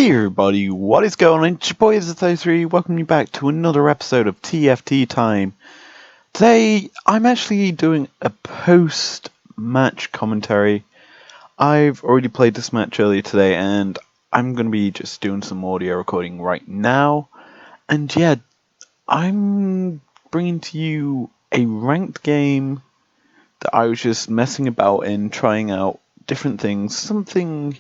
Hey everybody, what is going on? It's your boy Izlogic. Welcome you back to another episode of TFT Time. Today, I'm actually doing a post-match commentary. I've already played this match earlier today, and I'm going to be just doing some audio recording right now. And yeah, I'm bringing to you a ranked game that I was just messing about in, trying out different things, something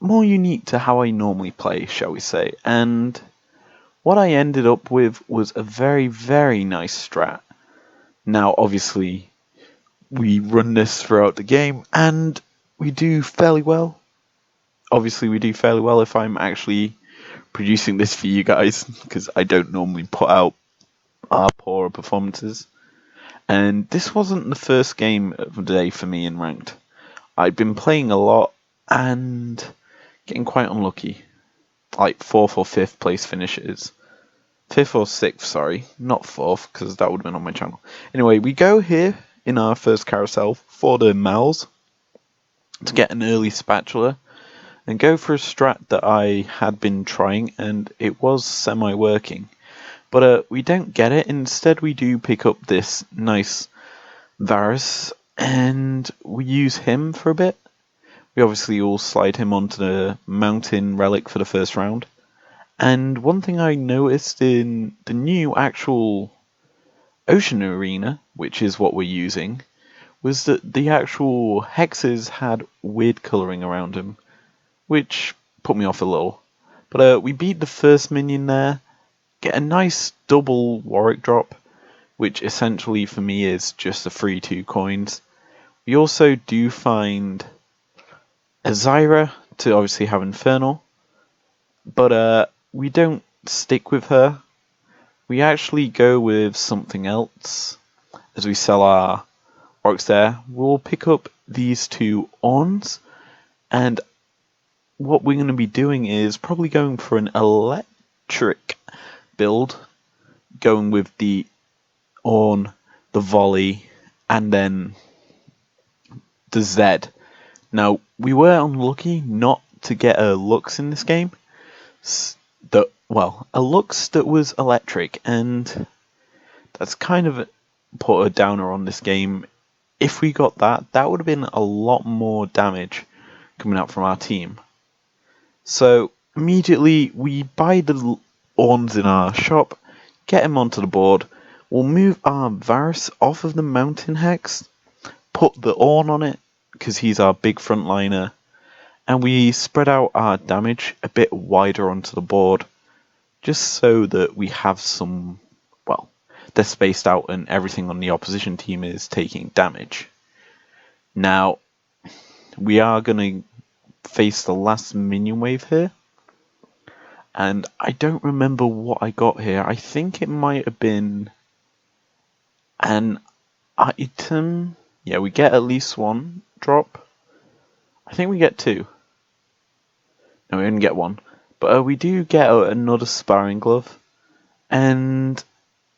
more unique to how I normally play, shall we say. And what I ended up with was a very, very nice strat. Now, obviously, we run this throughout the game, and we do fairly well. Obviously, we do fairly well if I'm actually producing this for you guys, because I don't normally put out our poorer performances. And this wasn't the first game of the day for me in ranked. I'd been playing a lot, and getting quite unlucky. Like 4th or 5th place finishes. 5th or 6th, sorry. Not 4th, because that would have been on my channel. Anyway, we go here in our first carousel for the Mals to get an early spatula and go for a strat that I had been trying and it was semi-working. But we don't get it. Instead, we do pick up this nice Varus and we use him for a bit. We obviously all slide him onto the mountain relic for the first round. And one thing I noticed in the new actual Ocean Arena, which is what we're using, was that the actual hexes had weird colouring around them, which put me off a little. But we beat the first minion there, get a nice double Warwick drop, which essentially for me is just a free 2 coins. We also do find a Zyra to obviously have Infernal, but we don't stick with her. We actually go with something else. As we sell our orcs there, we'll pick up these 2 Orns, and what we're going to be doing is probably going for an electric build, going with the Orn, the Volley, and then the Zed. Now, we were unlucky not to get a Lux in this game. A Lux that was electric, and that's kind of put a downer on this game. If we got that, that would have been a lot more damage coming out from our team. So, immediately, we buy the Orns in our shop, get him onto the board, we'll move our Varus off of the Mountain Hex, put the Orn on it, because he's our big frontliner, and we spread out our damage a bit wider onto the board, just so that we have some, well, they're spaced out and everything on the opposition team is taking damage. Now, we are going to face the last minion wave here, and I don't remember what I got here. I think it might have been an item. Yeah, we get at least 1 drop. I think we get 2. No, we didn't get 1. But we do get another sparring glove. And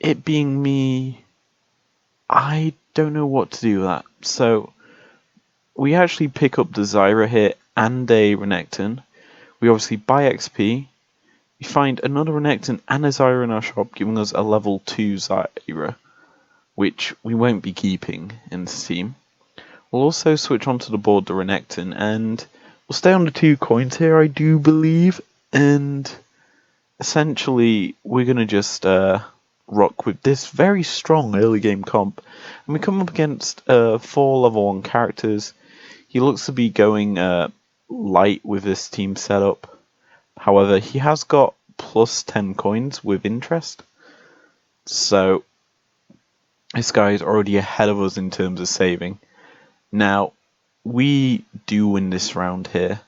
it being me, I don't know what to do with that. So we actually pick up the Zyra here and a Renekton. We obviously buy XP. We find another Renekton and a Zyra in our shop, giving us a level 2 Zyra, which we won't be keeping in this team. We'll also switch onto the board the Renekton, and we'll stay on the 2 coins here, I do believe, and essentially we're going to just rock with this very strong early game comp. And we come up against 4 level 1 characters. He looks to be going light with this team setup. However, he has got plus 10 coins with interest. So this guy is already ahead of us in terms of saving. Now, we do win this round here,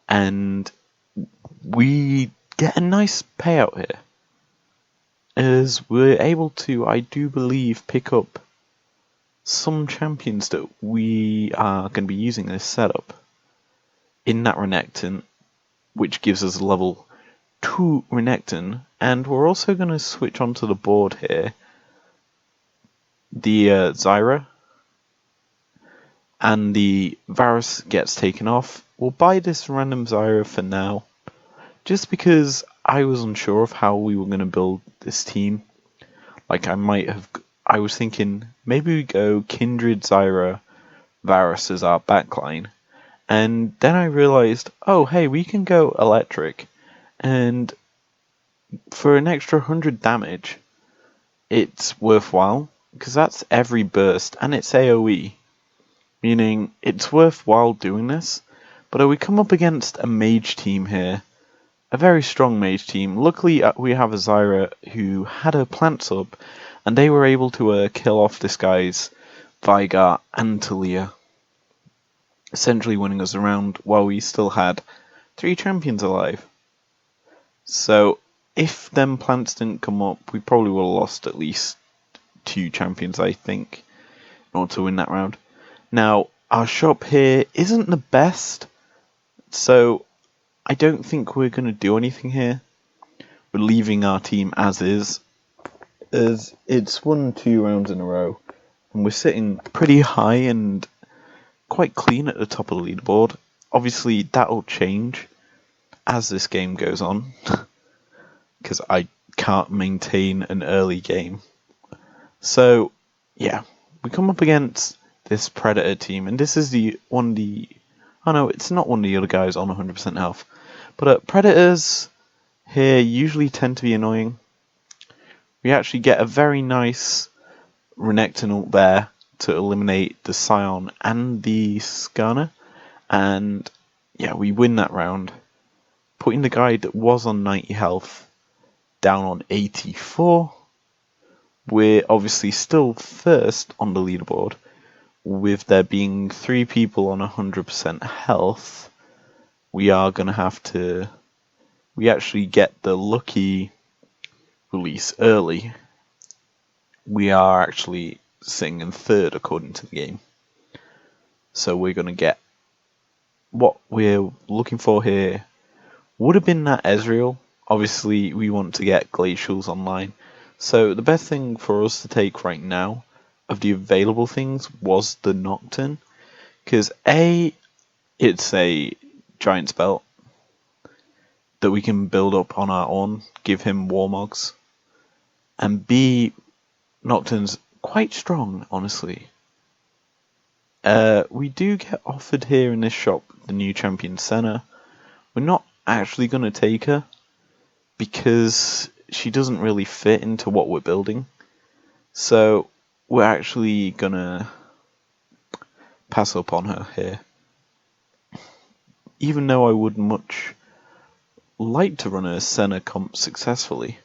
and we get a nice payout here, as we're able to, I do believe, pick up some champions that we are going to be using in this setup in that Renekton, which gives us a level 2 Renekton, and we're also going to switch onto the board here the Zyra, and the Varus gets taken off. We'll buy this random Zyra for now, just because I was unsure of how we were going to build this team. Like, I was thinking maybe we go Kindred, Zyra, Varus as our backline. And then I realized, oh, hey, we can go electric. And for an extra 100 damage, it's worthwhile. Because that's every burst, and it's AoE. Meaning, it's worthwhile doing this. But we come up against a mage team here. A very strong mage team. Luckily, we have a Zyra who had her plants up, and they were able to kill off this guy's Veigar and Talia, essentially winning us around while we still had 3 champions alive. So, if them plants didn't come up, we probably would have lost at least 2 champions, I think, in order to win that round. Now, our shop here isn't the best, so I don't think we're going to do anything here. We're leaving our team as is, as it's won 2 rounds in a row, and we're sitting pretty high and quite clean at the top of the leaderboard. Obviously, that'll change as this game goes on, because I can't maintain an early game. So, yeah, we come up against this Predator team, and this is oh no, it's not one of the other guys on 100% health. But Predators here usually tend to be annoying. We actually get a very nice Renekton ult there to eliminate the Scion and the Skarner, and yeah, we win that round, putting the guy that was on 90 health down on 84. We're obviously still first on the leaderboard, with there being 3 people on 100% health. We are going to have to... We actually get the lucky release early. We are actually sitting in 3rd according to the game. So we're going to get... What we're looking for here would have been that Ezreal. Obviously, we want to get Glacials online. So the best thing for us to take right now of the available things was the Nocturne. Because A, it's a giant spell that we can build up on our own, give him Warmogs. And B, Nocturne's quite strong, honestly. We do get offered here in this shop the new champion Senna. We're not actually going to take her because she doesn't really fit into what we're building. So we're actually going to pass up on her here. Even though I would much like to run a Senna comp successfully.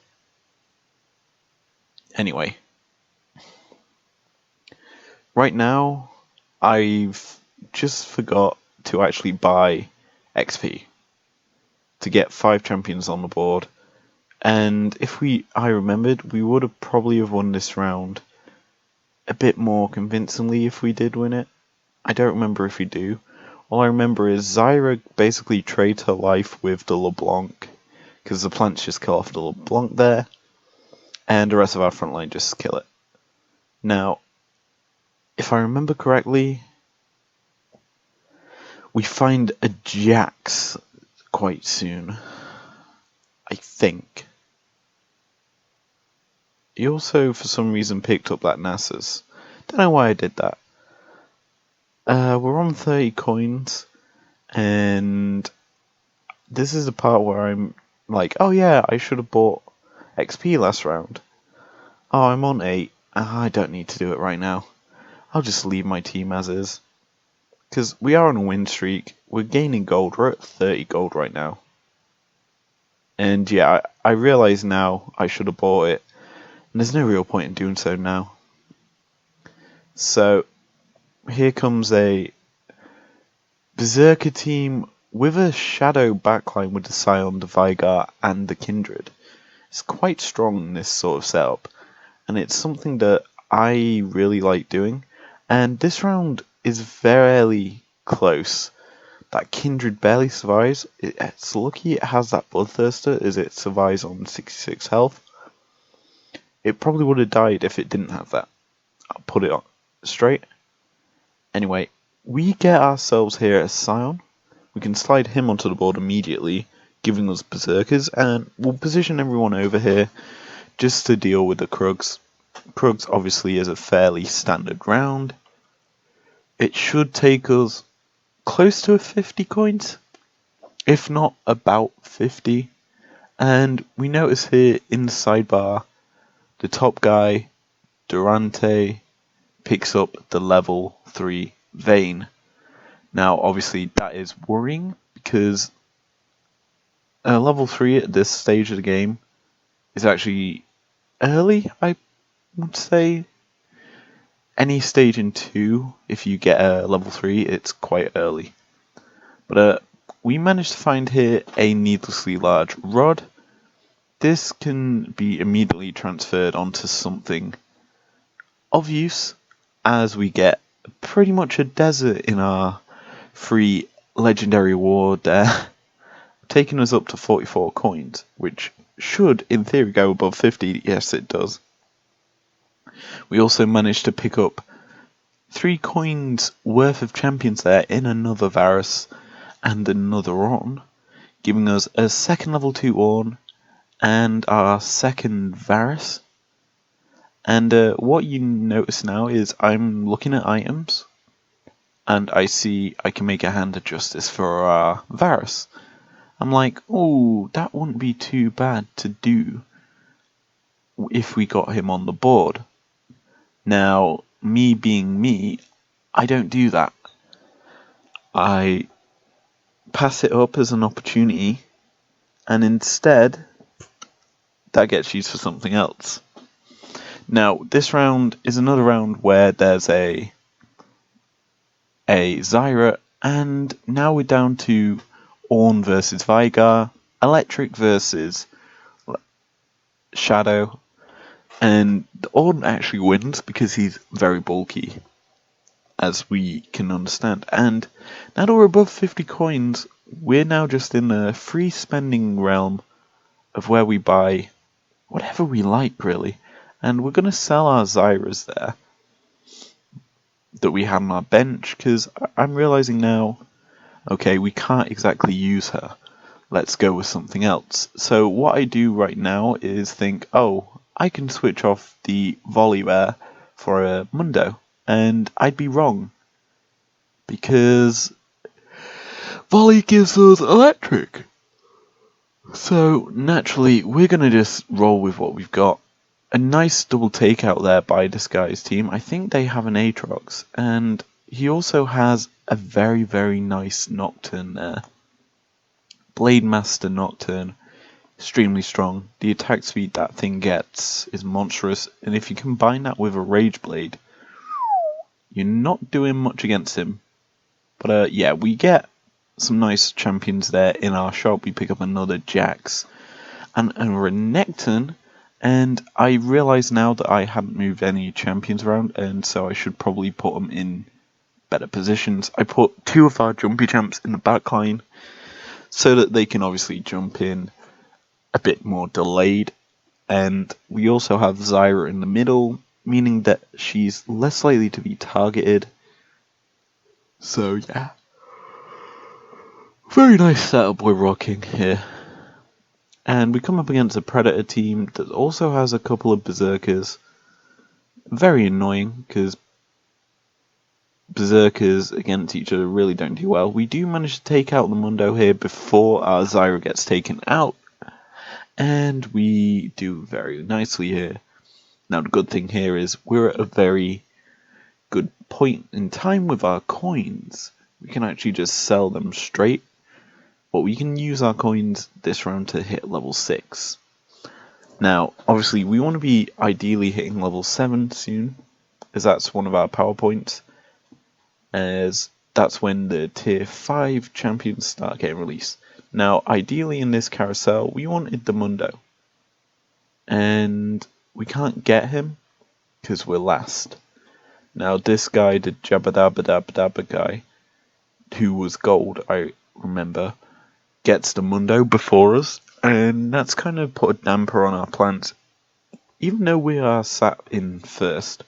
Anyway. Right now, I've just forgot to actually buy XP to get 5 champions on the board. And if I remembered, we would have probably have won this round a bit more convincingly if we did win it. I don't remember if we do. All I remember is Zyra basically trades her life with the LeBlanc, because the plants just kill off the LeBlanc there, and the rest of our front line just kill it. Now, if I remember correctly, we find a Jax quite soon, I think. He also, for some reason, picked up that Nasus. Don't know why I did that. We're on 30 coins, and this is the part where I'm like, oh yeah, I should have bought XP last round. Oh, I'm on 8. I don't need to do it right now. I'll just leave my team as is. Because we are on a win streak. We're gaining gold. We're at 30 gold right now. And yeah, I realise now I should have bought it. And there's no real point in doing so now. So, here comes a Berserker team with a Shadow backline with the Scion, the Veigar, and the Kindred. It's quite strong in this sort of setup. And it's something that I really like doing. And this round is fairly close. That Kindred barely survives. It's lucky it has that Bloodthirster as it survives on 66 health. It probably would have died if it didn't have that. I'll put it on straight. Anyway, we get ourselves here a Scion. We can slide him onto the board immediately giving us berserkers, and we'll position everyone over here just to deal with the Krugs. Krugs obviously is a fairly standard round. It should take us close to 50 coins, if not about 50. And we notice here in the sidebar, the top guy, Durante, picks up the level 3 Vayne. Now obviously that is worrying because level 3 at this stage of the game is actually early, I would say. Any stage in 2, if you get a level 3, it's quite early. But we managed to find here a needlessly large rod. This can be immediately transferred onto something of use, as we get pretty much a desert in our free legendary award there, taking us up to 44 coins, which should in theory go above 50. Yes, it does. We also managed to pick up 3 coins worth of champions there in another Varus and another Ornn, giving us a second level 2 Ornn and our second Varus. And what you notice now is I'm looking at items and I see I can make a hand of justice for our Varus. I'm like, oh, that wouldn't be too bad to do if we got him on the board. Now, me being me, I don't do that. I pass it up as an opportunity, and instead, that gets used for something else. Now, this round is another round where there's a Zyra, and now we're down to Ornn versus Veigar, Electric versus Shadow, and Ornn actually wins because he's very bulky, as we can understand. And now that we're above 50 coins, we're now just in the free spending realm of where we buy whatever we like, really. And we're going to sell our Zyras there that we have on our bench, because I'm realizing now, okay, we can't exactly use her. Let's go with something else. So what I do right now is think, oh, I can switch off the Volibear for a Mundo. And I'd be wrong, because Volley gives us electric. So naturally, we're going to just roll with what we've got. A nice double takeout there by this guy's team. I think they have an Aatrox, and he also has a very, very nice Nocturne there. Blade Master Nocturne, extremely strong. The attack speed that thing gets is monstrous, and if you combine that with a Rage Blade, you're not doing much against him. But yeah, we get some nice champions there in our shop. We pick up another Jax and a Renekton, and I realise now that I hadn't moved any champions around, and so I should probably put them in better positions. I put 2 of our jumpy champs in the back line so that they can obviously jump in a bit more delayed, and we also have Zyra in the middle, meaning that she's less likely to be targeted. So yeah, very nice setup we're rocking here. And we come up against a Predator team that also has a couple of Berserkers. Very annoying, because Berserkers against each other really don't do well. We do manage to take out the Mundo here before our Zyra gets taken out, and we do very nicely here. Now the good thing here is we're at a very good point in time with our coins. We can actually just sell them straight, but we can use our coins this round to hit level 6. Now, obviously, we want to be ideally hitting level 7 soon, as that's one of our power points, as that's when the tier 5 champions start getting released. Now, ideally in this carousel, we wanted the Mundo, and we can't get him because we're last. Now, this guy, the Jabba guy, who was gold, I remember, gets the Mundo before us, and that's kind of put a damper on our plans. Even though we are sat in first,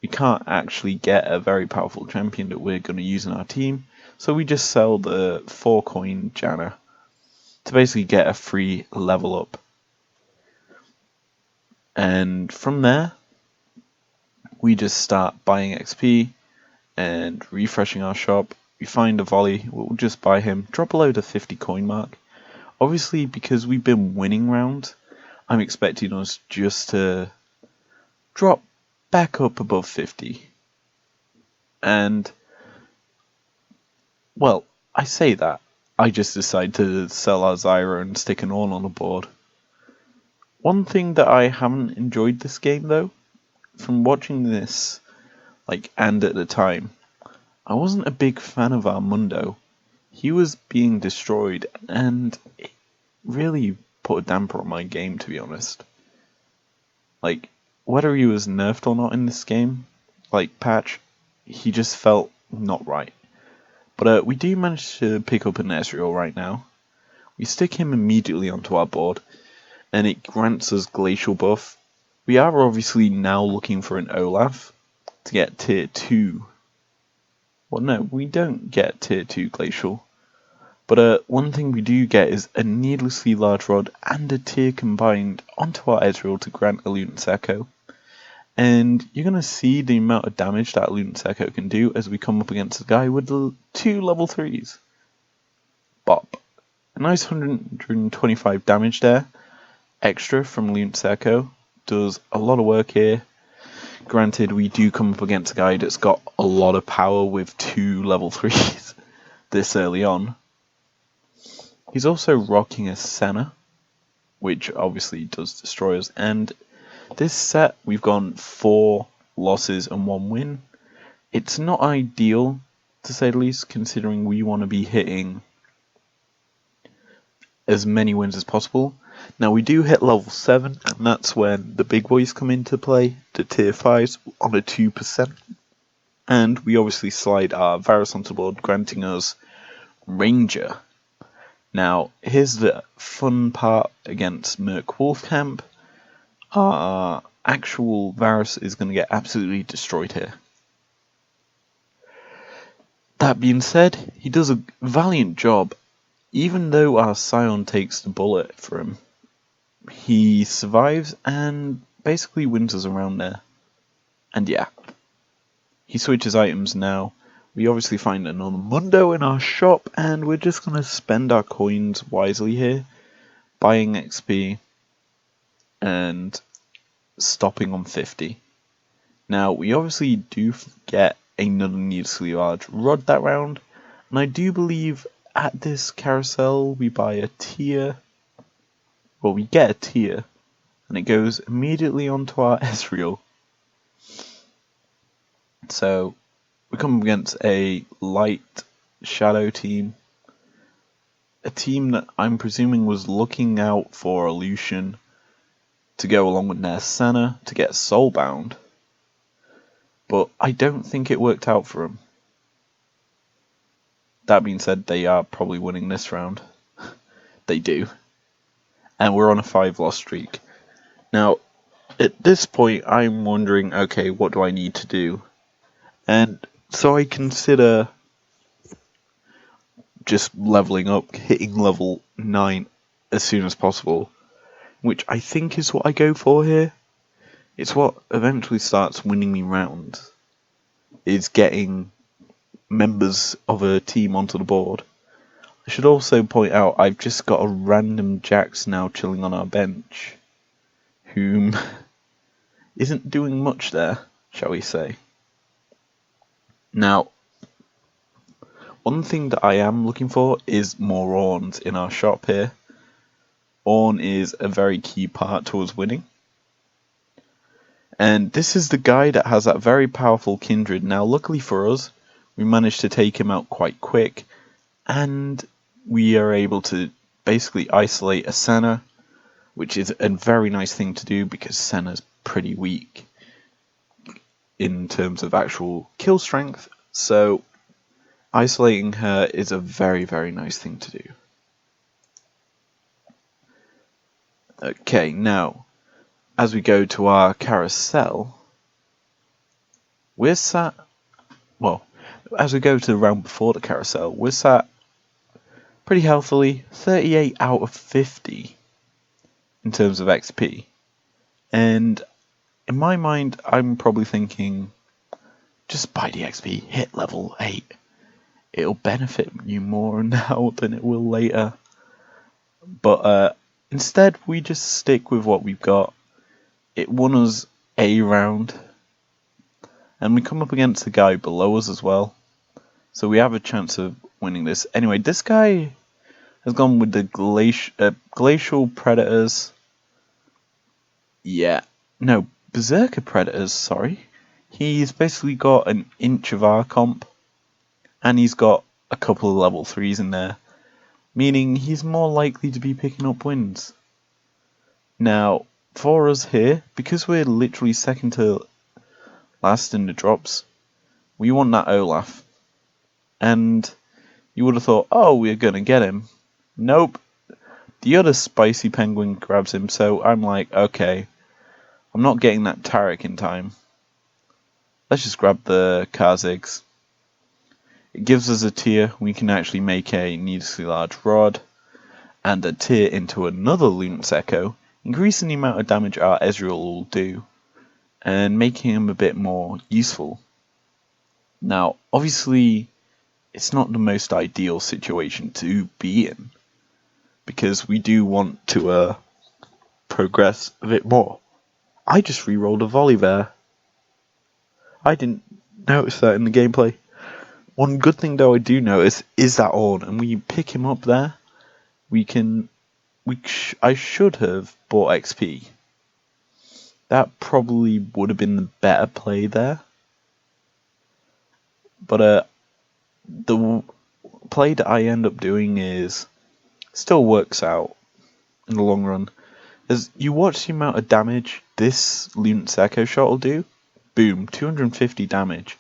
we can't actually get a very powerful champion that we're going to use in our team, so we just sell the 4 coin Janna to basically get a free level up. And from there, we just start buying XP and refreshing our shop. We find a volley, we'll just buy him, drop below the 50 coin mark. Obviously, because we've been winning rounds, I'm expecting us just to drop back up above 50. And, well, I say that. I just decide to sell our Zyra and stick an all on the board. One thing that I haven't enjoyed this game, though, from watching this, and at the time, I wasn't a big fan of Armando. He was being destroyed, and it really put a damper on my game, to be honest. Whether he was nerfed or not in this game, patch, he just felt not right. But we do manage to pick up an Ezreal right now. We stick him immediately onto our board, and it grants us Glacial buff. We are obviously now looking for an Olaf to get tier 2. Well, no, we don't get tier 2 Glacial. But one thing we do get is a needlessly large rod and a tear combined onto our Ezreal to grant a Luna's Echo. And you're going to see the amount of damage that Luna's Echo can do as we come up against a guy with 2 level 3s. Bop. A nice 125 damage there. Extra from Luna's Echo. Does a lot of work here. Granted, we do come up against a guy that's got a lot of power with 2 level 3s this early on. He's also rocking a Senna, which obviously does destroy us. And this set, we've gone 4 losses and 1 win. It's not ideal, to say the least, considering we want to be hitting as many wins as possible. Now, we do hit level 7, and that's when the big boys come into play, the tier 5s on a 2%. And we obviously slide our Varus onto the board, granting us Ranger. Now, here's the fun part against Merc Wolfcamp. Our actual Varus is going to get absolutely destroyed here. That being said, he does a valiant job. Even though our Scion takes the bullet for him, he survives and basically wins us around there. And yeah, he switches items now. We obviously find another Mundo in our shop, and we're just going to spend our coins wisely here, buying XP and stopping on 50. Now, we obviously do get another needlessly large rod that round, and I do believe at this carousel we buy a tier. Well, we get a tier, and it goes immediately onto our Ezreal. So, we come up against a light shadow team. A team that I'm presuming was looking out for a Lucian to go along with their Senna to get soulbound. But I don't think it worked out for them. That being said, they are probably winning this round. They do. And we're on a 5-loss streak. Now, at this point, I'm wondering, okay, what do I need to do? And so I consider just leveling up, hitting level 9 as soon as possible, which I think is what I go for here. It's what eventually starts winning me rounds, is getting members of a team onto the board. I should also point out I've just got a random Jax now chilling on our bench, whom isn't doing much there, shall we say. Now, one thing that I am looking for is more Orns in our shop here. Ornn is a very key part to us winning. And this is the guy that has that very powerful Kindred. Now, luckily for us, we managed to take him out quite quick, and we are able to basically isolate a Senna, which is a very nice thing to do because Senna's pretty weak in terms of actual kill strength, so isolating her is a very, very nice thing to do. Okay, now, as we go to our carousel, we're as we go to the round before the carousel, we're sat pretty healthily, 38 out of 50 in terms of XP. And in my mind, I'm probably thinking, just buy the XP, hit level 8. It'll benefit you more now than it will later. But instead, we just stick with what we've got. It won us a round, and we come up against the guy below us as well. So we have a chance of winning this. Anyway, this guy has gone with the glacial predators. Yeah, no, berserker predators, sorry. He's basically got an inch of our comp, and he's got a couple of level 3s in there, meaning he's more likely to be picking up wins. Now, for us here, because we're literally second to last in the drops, we want that Olaf. And you would have thought, oh, we're going to get him. Nope. The other spicy penguin grabs him, so I'm like, okay, I'm not getting that Tarek in time. Let's just grab the Kazigs. It gives us a tier. We can actually make a needlessly large rod and a tier into another Luna's Echo, increasing the amount of damage our Ezreal will do and making him a bit more useful. Now, obviously, it's not the most ideal situation to be in, because we do want to progress a bit more. I just re-rolled a volley there. I didn't notice that in the gameplay. One good thing though I do notice is that Ornn, and when you pick him up there, I should have bought XP. That probably would have been the better play there. But the play that I end up doing still works out in the long run. As you watch the amount of damage this Luna's Echo shot will do, boom, 250 damage.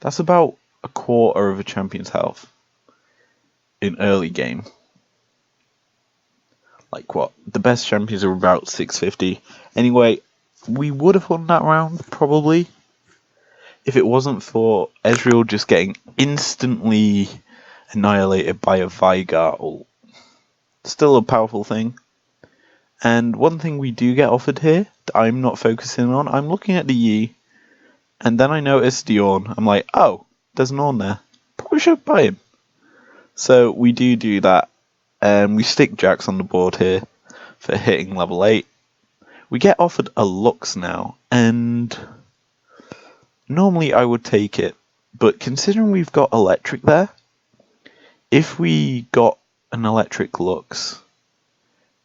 That's about a quarter of a champion's health in early game. Like what? The best champions are about 650. Anyway, we would have won that round, probably, if it wasn't for Ezreal just getting instantly annihilated by a Veigar ult. Still a powerful thing. And one thing we do get offered here that I'm not focusing on, I'm looking at the Yi, and then I notice the Ornn. I'm like, oh, there's an Ornn there. Probably should buy him. So we do that, and we stick Jax on the board here for hitting level 8. We get offered a Lux now, and normally I would take it, but considering we've got electric there, if we got an electric Lux,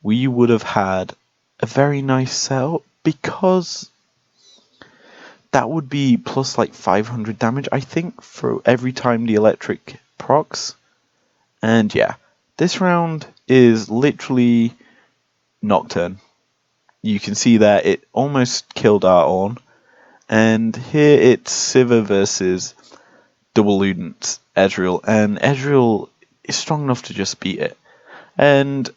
we would have had a very nice setup, because that would be plus like 500 damage, I think, for every time the electric procs. And yeah, this round is literally Nocturne. You can see there it almost killed our Ornn. And here it's Sivir versus Double Ludens Ezreal. And Ezreal is strong enough to just beat it. And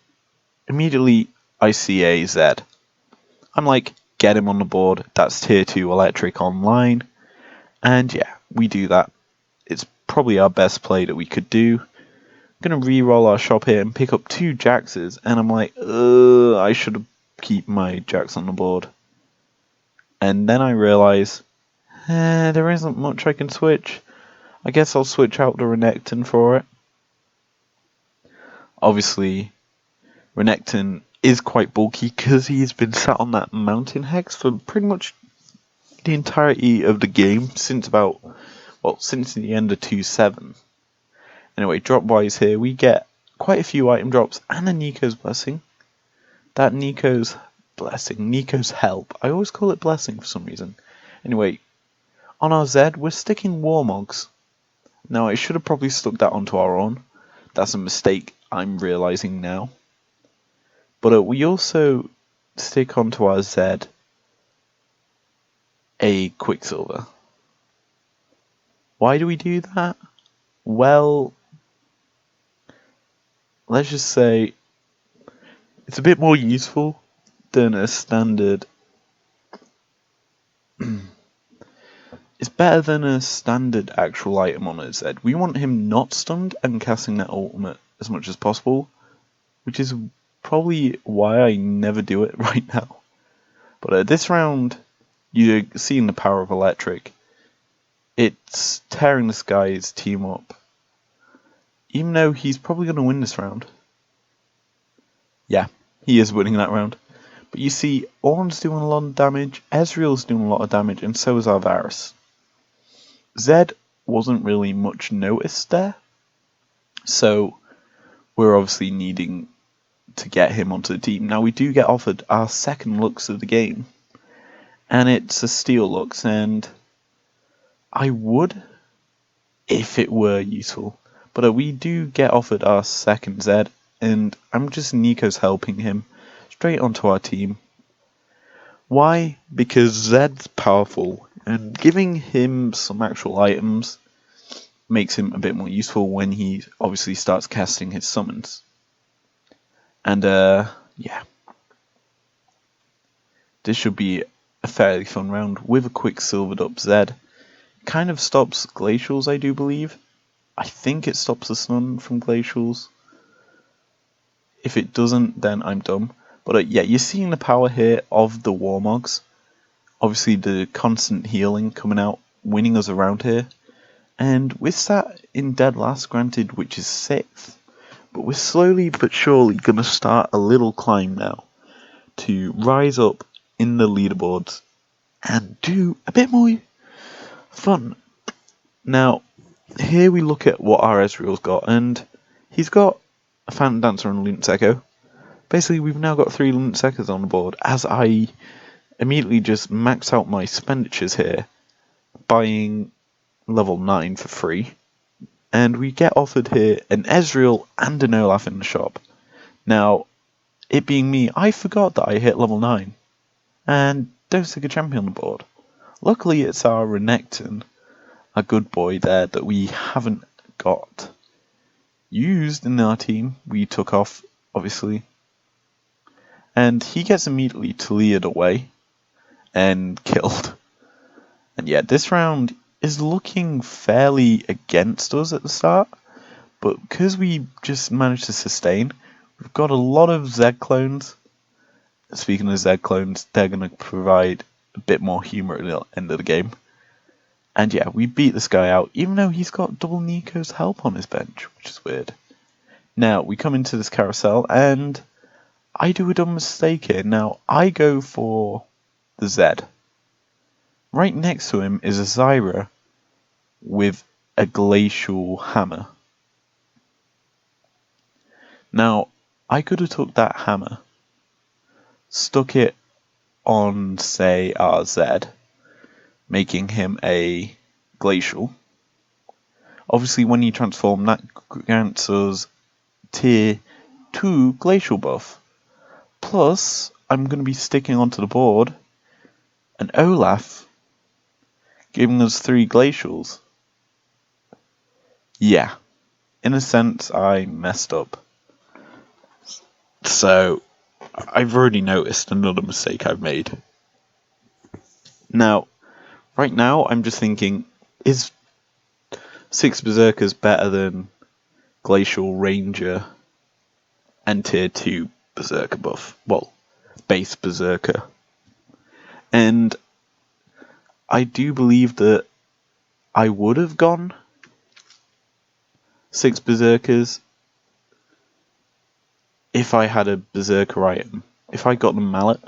immediately I see a Zed. I'm like, get him on the board. That's tier 2 electric online. And yeah, we do that. It's probably our best play that we could do. I'm going to re-roll our shop here and pick up 2 Jaxes. And I'm like, I should have keep my Jax on the board. And then I realise, there isn't much I can switch. I guess I'll switch out the Renekton for it. Obviously, Renekton is quite bulky because he's been sat on that Mountain Hex for pretty much the entirety of the game since since the end of 2.7. Anyway, drop-wise here, we get quite a few item drops and a Nico's Blessing. That Nico's help. I always call it blessing for some reason. Anyway, on our Zed, we're sticking Warmogs. Now, I should have probably stuck that onto our Ornn. That's a mistake I'm realising now. But we also stick onto our Zed a Quicksilver. Why do we do that? Well, let's just say it's a bit more useful than a standard. It's better than a standard actual item on his Zed. We want him not stunned and casting that ultimate as much as possible, which is probably why I never do it right now. But this round, you're seeing the power of electric. It's tearing this guy's team up. Even though he's probably going to win this round. Yeah, he is winning that round. But you see, Ornn's doing a lot of damage, Ezreal's doing a lot of damage, and so is our Varus. Zed wasn't really much noticed there. So, we're obviously needing to get him onto the team. Now, we do get offered our second Lux of the game. And it's a Steel Lux, and I would, if it were useful. But we do get offered our second Zed, and I'm just Nico's helping him straight onto our team. Why? Because Zed's powerful, and giving him some actual items makes him a bit more useful when he obviously starts casting his summons. And yeah. This should be a fairly fun round with a quick silvered up Zed. Kind of stops glacials, I do believe. I think it stops the stun from glacials. If it doesn't, then I'm dumb. But yeah, you're seeing the power here of the Warmogs. Obviously the constant healing coming out, winning us around here. And with that in dead last, granted, which is 6th. But we're slowly but surely going to start a little climb now. To rise up in the leaderboards and do a bit more fun. Now, here we look at what our Ezreal's got, and he's got a Phantom Dancer and a Luna's Echo. Basically, we've now got 3 Luna's Echoes on the board, as I immediately just max out my expenditures here, buying level 9 for free. And we get offered here an Ezreal and an Olaf in the shop. Now, it being me, I forgot that I hit level 9, and don't stick a champion on the board. Luckily, it's our Renekton, a good boy there that we haven't got used in our team. We took off, obviously. And he gets immediately Talia'd away and killed. And yeah, this round is looking fairly against us at the start. But because we just managed to sustain, we've got a lot of Zed clones. Speaking of Zed clones, they're going to provide a bit more humour at the end of the game. And yeah, we beat this guy out, even though he's got double Nico's help on his bench, which is weird. Now, we come into this carousel, and I do a dumb mistake here. Now, I go for the Zed. Right next to him is a Zyra with a glacial hammer. Now, I could have took that hammer, stuck it on, say, our Zed, making him a glacial. Obviously, when you transform, that grants us tier 2 glacial buff. Plus, I'm going to be sticking onto the board an Olaf, giving us 3 glacials. Yeah, in a sense, I messed up. So, I've already noticed another mistake I've made. Now, right now, I'm just thinking, is 6 Berserkers better than Glacial Ranger and tier 2 Berserker buff? Well, base Berserker. And I do believe that I would have gone 6 Berserkers if I had a Berserker item. If I got the mallet,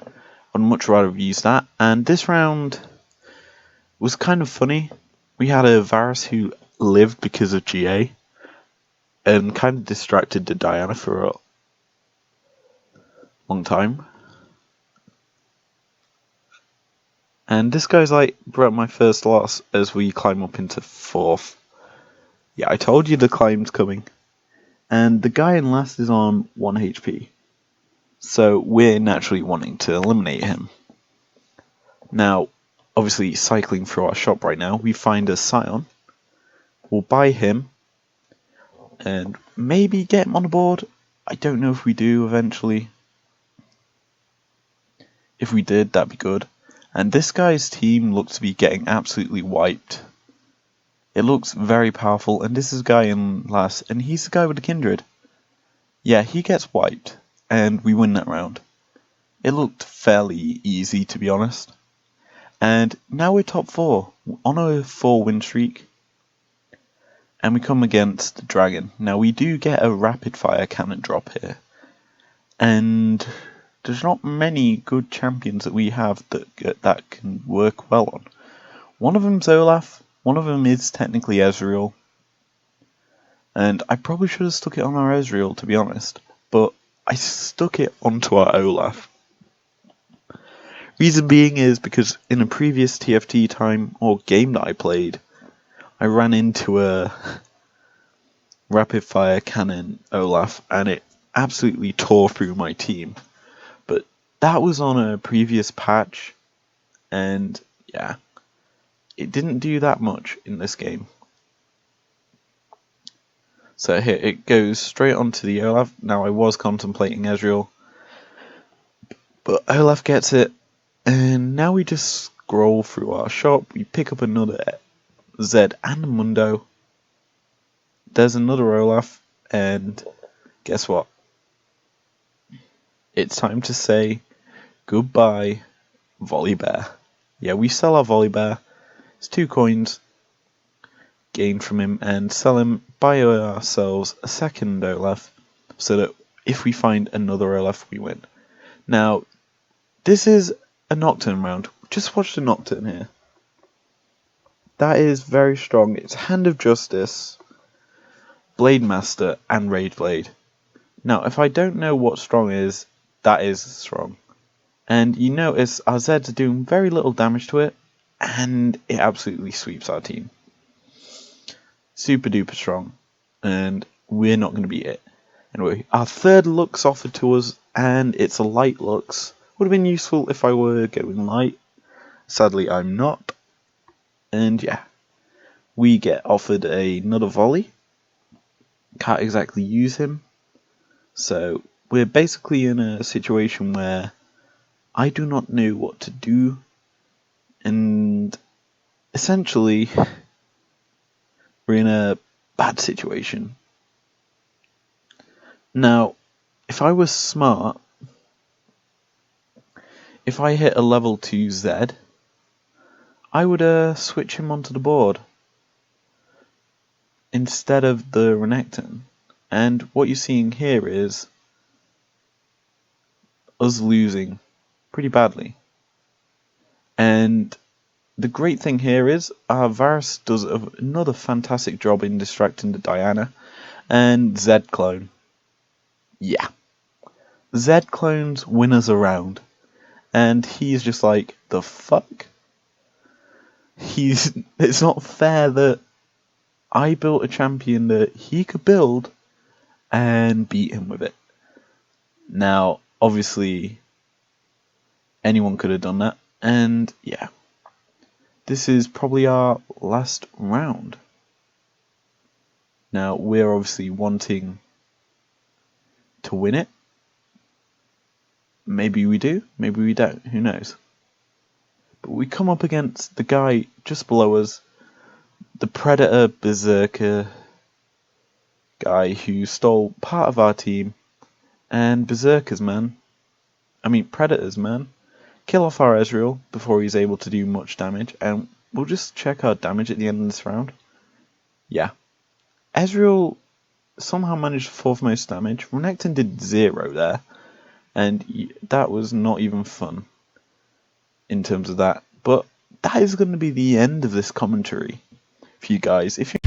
I'd much rather have used that. And this round was kind of funny. We had a Varus who lived because of GA and kind of distracted the Diana for a long time. And this guy's like, brought my first loss as we climb up into 4th. Yeah, I told you the climb's coming. And the guy in last is on 1 HP. So we're naturally wanting to eliminate him. Now, obviously cycling through our shop right now, we find a Scion. We'll buy him. And maybe get him on the board. I don't know if we do eventually. If we did, that'd be good. And this guy's team looks to be getting absolutely wiped. It looks very powerful, and this is a guy in last, and he's the guy with the Kindred. Yeah, he gets wiped, and we win that round. It looked fairly easy, to be honest. And now we're top 4, on a 4-win streak. And we come against the Dragon. Now we do get a rapid fire cannon drop here. And there's not many good champions that we have that can work well on. One of them's Olaf, one of them is technically Ezreal. And I probably should have stuck it on our Ezreal, to be honest. But I stuck it onto our Olaf. Reason being is because in a previous TFT time or game that I played, I ran into a rapid fire cannon Olaf and it absolutely tore through my team. But that was on a previous patch, and yeah, it didn't do that much in this game. So here it goes straight onto the Olaf. Now I was contemplating Ezreal, but Olaf gets it, and now we just scroll through our shop. We pick up another Zed and a Mundo. There's another Olaf, and guess what? It's time to say goodbye, Volibear. Yeah, we sell our Volibear. It's 2 coins gained from him, and sell him, buy ourselves a second Olaf, so that if we find another Olaf, we win. Now, this is a Nocturne round. Just watch the Nocturne here. That is very strong. It's Hand of Justice, Blade Master, and Rage Blade. Now, if I don't know what strong is, that is strong. And you notice our Zeds are doing very little damage to it, and it absolutely sweeps our team. Super duper strong, and we're not going to beat it. Anyway, our third Lux offered to us, and it's a light Lux. Would have been useful if I were going light. Sadly, I'm not. And yeah, we get offered another volley. Can't exactly use him. So we're basically in a situation where I do not know what to do. And essentially, we're in a bad situation. Now, if I was smart, if I hit a level 2 Zed, I would switch him onto the board instead of the Renekton. And what you're seeing here is us losing pretty badly. And the great thing here is our Varus does another fantastic job in distracting the Diana. And Zed clone. Yeah. Zed clones win us around. And he's just like, the fuck? It's not fair that I built a champion that he could build and beat him with it. Now, obviously, anyone could have done that. And yeah, this is probably our last round. Now, we're obviously wanting to win it. Maybe we do, maybe we don't, who knows. But we come up against the guy just below us, the Predator Berserker guy who stole part of our team, and Predators, man, kill off our Ezreal before he's able to do much damage, and we'll just check our damage at the end of this round. Yeah. Ezreal somehow managed 4th most damage. Renekton did 0 there, and that was not even fun in terms of that. But that is going to be the end of this commentary for you guys. If you